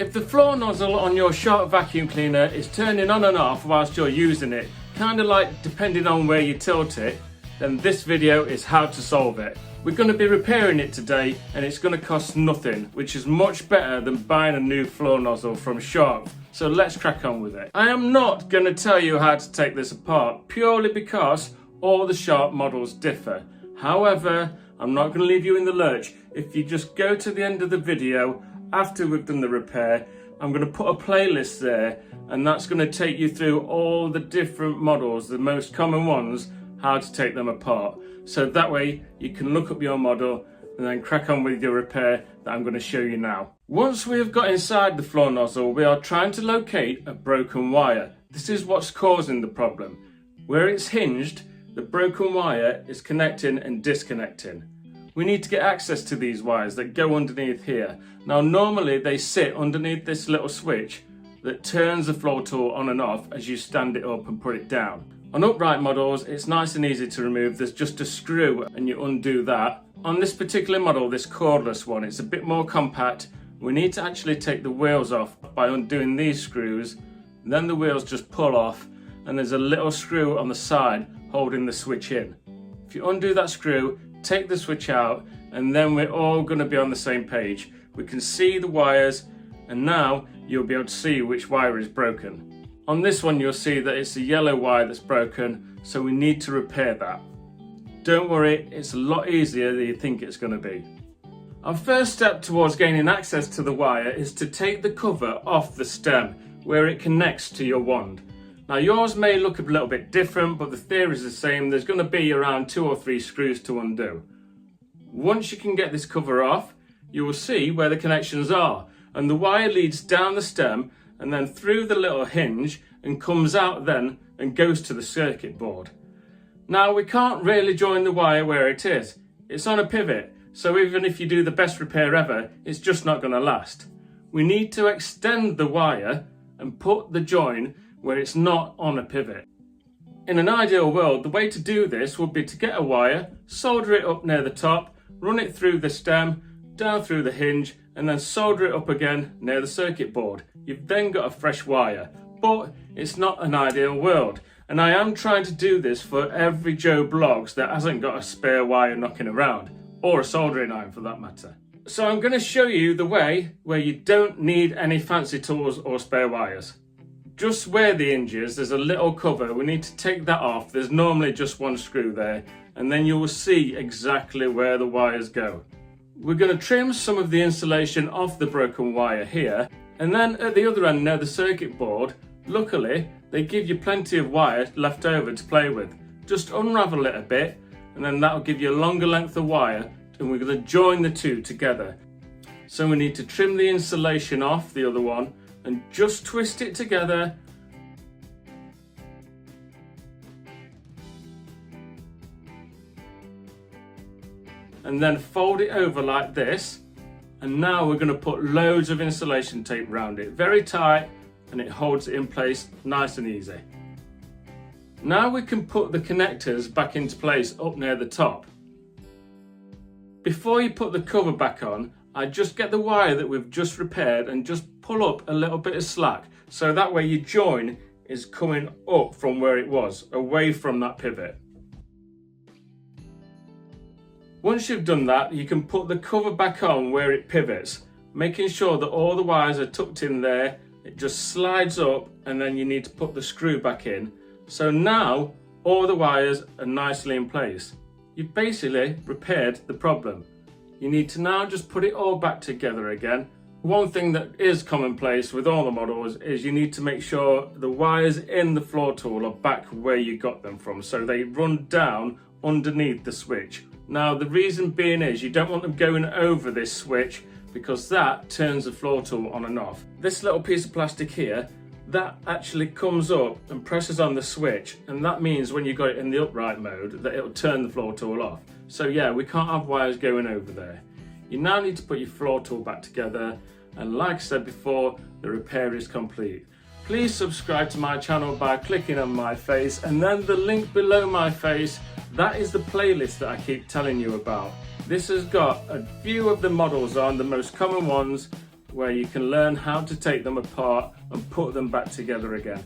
If the floor nozzle on your Shark vacuum cleaner is turning on and off whilst you're using it, kind of like depending on where you tilt it, then this video is how to solve it. We're going to be repairing it today and it's going to cost nothing, which is much better than buying a new floor nozzle from Shark. So let's crack on with it. I am not going to tell you how to take this apart purely because all the Shark models differ. However, I'm not going to leave you in the lurch. If you just go to the end of the video after we've done the repair, I'm going to put a playlist there and that's going to take you through all the different models, the most common ones, how to take them apart. So that way you can look up your model and then crack on with your repair that I'm going to show you now. Once we have got inside the floor nozzle, we are trying to locate a broken wire. This is what's causing the problem. Where it's hinged, the broken wire is connecting and disconnecting. We need to get access to these wires that go underneath here. Now normally they sit underneath this little switch that turns the floor tool on and off as you stand it up and put it down. On upright models it's nice and easy to remove. There's just a screw and you undo that. On this particular model, this cordless one, it's a bit more compact. We need to actually take the wheels off by undoing these screws. Then the wheels just pull off and there's a little screw on the side holding the switch in. If you undo that screw, take the switch out, and then we're all going to be on the same page. We can see the wires and now you'll be able to see which wire is broken. On this one you'll see that it's the yellow wire that's broken, so we need to repair that. Don't worry, it's a lot easier than you think it's going to be. Our first step towards gaining access to the wire is to take the cover off the stem where it connects to your wand. Now yours may look a little bit different, but the theory is the same. There's going to be around 2 or 3 screws to undo. Once you can get this cover off, you will see where the connections are, and the wire leads down the stem and then through the little hinge and comes out then and goes to the circuit board. Now we can't really join the wire where it is. It's on a pivot, so even if you do the best repair ever, it's just not going to last. We need to extend the wire and put the join where it's not on a pivot. In an ideal world, the way to do this would be to get a wire, solder it up near the top, run it through the stem, down through the hinge, and then solder it up again near the circuit board. You've then got a fresh wire, but it's not an ideal world. And I am trying to do this for every Joe Blogs that hasn't got a spare wire knocking around, or a soldering iron for that matter. So I'm going to show you the way where you don't need any fancy tools or spare wires. Just where the hinge is, there's a little cover. We need to take that off. There's normally just one screw there, and then you will see exactly where the wires go. We're going to trim some of the insulation off the broken wire here, and then at the other end near the circuit board, luckily they give you plenty of wire left over to play with. Just unravel it a bit, and then that'll give you a longer length of wire, and we're going to join the two together. So we need to trim the insulation off the other one and just twist it together. And then fold it over like this. And now we're going to put loads of insulation tape around it, very tight, and it holds it in place nice and easy. Now we can put the connectors back into place up near the top. Before you put the cover back on, I just get the wire that we've just repaired and just pull up a little bit of slack, so that way your join is coming up from where it was, away from that pivot. Once you've done that, you can put the cover back on where it pivots, making sure that all the wires are tucked in there. It just slides up and then you need to put the screw back in. So now all the wires are nicely in place. You've basically repaired the problem. You need to now just put it all back together again. One thing that is commonplace with all the models is you need to make sure the wires in the floor tool are back where you got them from, so they run down underneath the switch. Now the reason being is you don't want them going over this switch because that turns the floor tool on and off. This little piece of plastic here, that actually comes up and presses on the switch, and that means when you got it in the upright mode that it'll turn the floor tool off. So yeah, we can't have wires going over there. You now need to put your floor tool back together, and like I said before, the repair is complete. Please subscribe to my channel by clicking on my face, and then the link below my face, that is the playlist that I keep telling you about. This has got a few of the models on, the most common ones, where you can learn how to take them apart and put them back together again.